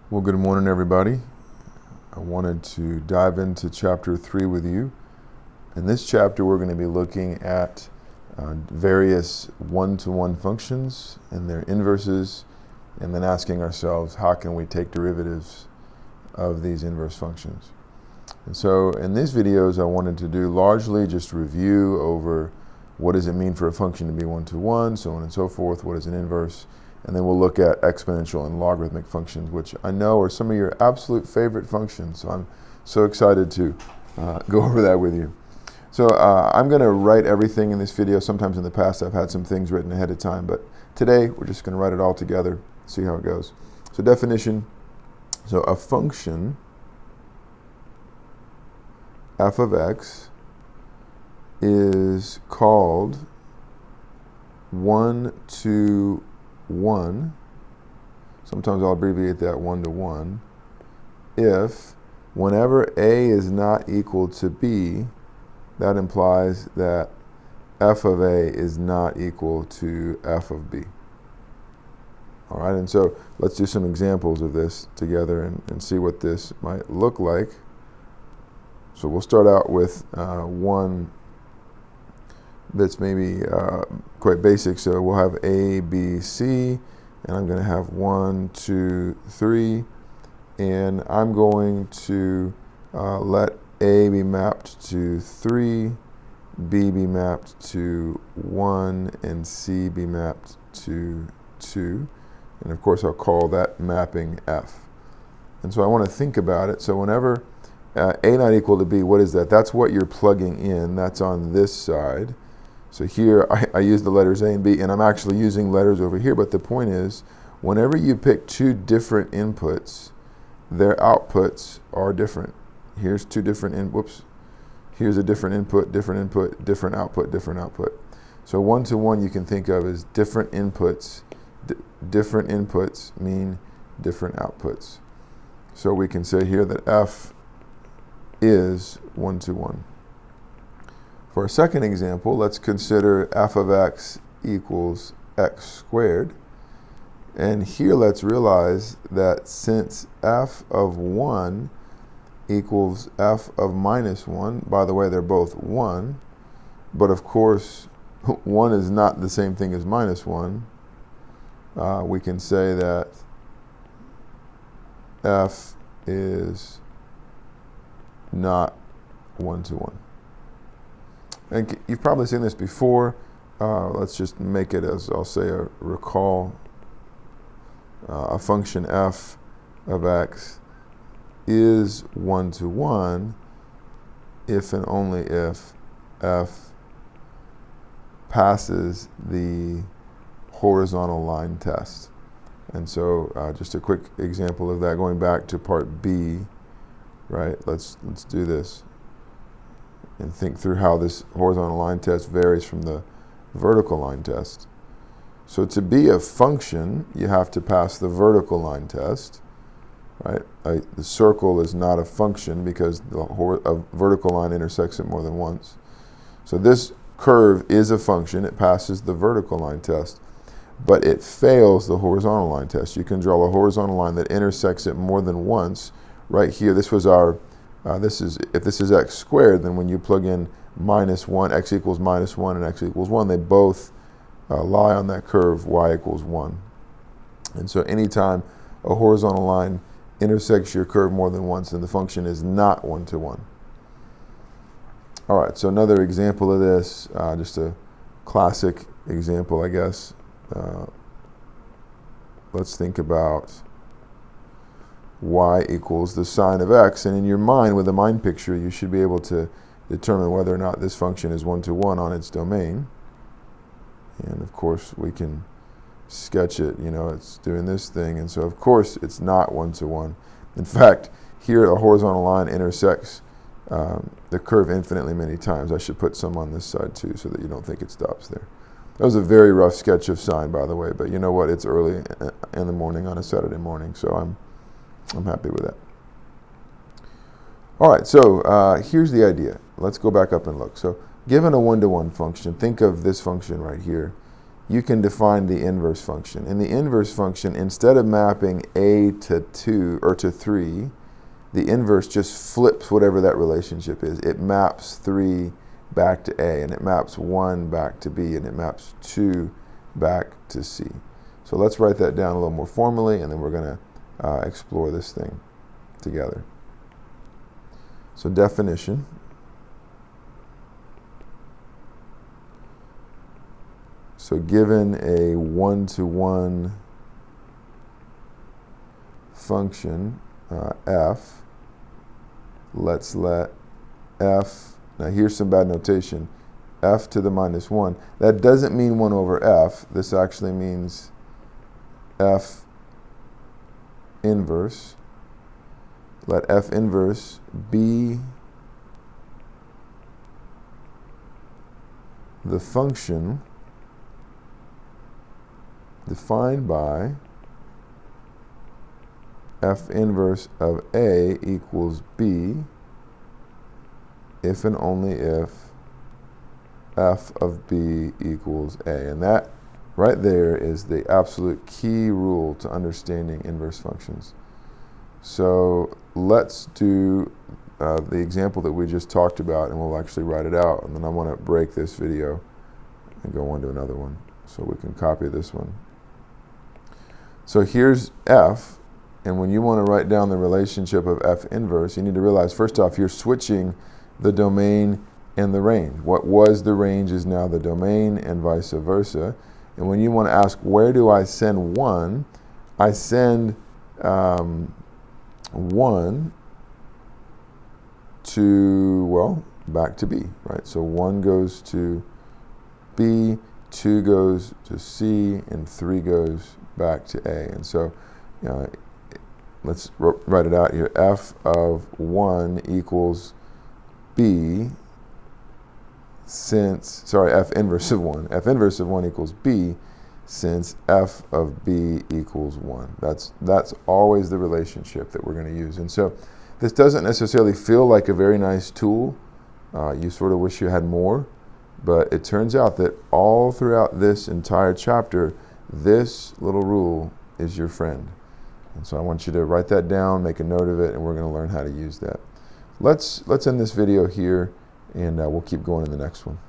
Well, good morning, everybody. I wanted to dive into chapter 3 with you. In this chapter, we're going to be looking at various one-to-one functions and their inverses, and then asking ourselves, how can we take derivatives of these inverse functions? And so in these videos, I wanted to do largely just review over what does it mean for a function to be one-to-one, so on and so forth, what is an inverse, and then we'll look at exponential and logarithmic functions, which I know are some of your absolute favorite functions, so I'm so excited to go over that with you. So I'm going to write everything in this video. Sometimes in the past I've had some things written ahead of time, but today we're just going to write it all together, see how it goes. So definition, so a function f of x is called one-to-one. Sometimes I'll abbreviate that one-to-one. If whenever a is not equal to b, that implies that f of a is not equal to f of b. All right, and so let's do some examples of this together and see what this might look like. So we'll start out with one that's maybe quite basic. So we'll have A, B, C, and I'm going to have 1, 2, 3, and I'm going to let A be mapped to 3, B be mapped to 1, and C be mapped to 2. And of course I'll call that mapping F. And so I want to think about it. So whenever A not equal to B, what is that? That's what you're plugging in. That's on this side. So here I use the letters A and B, and I'm actually using letters over here, but the point is, whenever you pick two different inputs, their outputs are different. Here's two different here's a different input, different output, different output. So one-to-one you can think of as different inputs. Different inputs mean different outputs. So we can say here that F is one-to-one. For a second example, let's consider f of x equals x squared. And here let's realize that since f of 1 equals f of minus 1, by the way, they're both 1, but of course 1 is not the same thing as minus 1, we can say that f is not one-to-one. And you've probably seen this before. Let's just make it as, I'll say, a recall. A function f of x is one-to-one if and only if f passes the horizontal line test. And so just a quick example of that, going back to part B, right? Let's do this and think through how this horizontal line test varies from the vertical line test. So to be a function, you have to pass the vertical line test, right? The circle is not a function because a vertical line intersects it more than once. So this curve is a function. It passes the vertical line test, but it fails the horizontal line test. You can draw a horizontal line that intersects it more than once. Right here, this was our if this is x squared, then when you plug in minus 1, x equals minus 1 and x equals 1, they both lie on that curve y equals 1. And so anytime a horizontal line intersects your curve more than once, then the function is not one-to-one. All right, so another example of this, just a classic example, I guess. Let's think about y equals the sine of x, and in your mind, with a mind picture, you should be able to determine whether or not this function is one-to-one on its domain. And of course we can sketch it, it's doing this thing, and so of course it's not one-to-one. In fact, here a horizontal line intersects the curve infinitely many times. I should put some on this side too so that you don't think it stops there. That was a very rough sketch of sine, by the way, but you know what, it's early in the morning on a Saturday morning, so I'm happy with that. All right, so here's the idea. Let's go back up and look. So given a one-to-one function, think of this function right here. you can define the inverse function. In the inverse function, instead of mapping a to 2 or to 3, the inverse just flips whatever that relationship is. It maps 3 back to a, and it maps 1 back to b, and it maps 2 back to c. So let's write that down a little more formally, and then we're going to explore this thing together. So definition. So given a one-to-one function, f, let's let f, now here's some bad notation, f to the minus 1. That doesn't mean 1 over f. This actually means f inverse. Let f inverse be the function defined by f inverse of a equals b if and only if f of b equals a. And that right there is the absolute key rule to understanding inverse functions. So let's do the example that we just talked about, and we'll actually write it out, and then I want to break this video and go on to another one so we can copy this one. So here's f, and when you want to write down the relationship of f inverse, you need to realize, first off, you're switching the domain and the range. What was the range is now the domain, and vice versa. And when you want to ask, where do I send 1, I send 1 to, well, back to b, right? So 1 goes to b, 2 goes to c, and 3 goes back to a. And so let's write it out here. F of 1 equals b since, sorry, f inverse of 1. F inverse of 1 equals b since f of b equals 1. That's always the relationship that we're going to use. And so this doesn't necessarily feel like a very nice tool. You sort of wish you had more. But it turns out that all throughout this entire chapter, this little rule is your friend. And so I want you to write that down, make a note of it, and we're going to learn how to use that. Let's end this video here, and we'll keep going in the next one.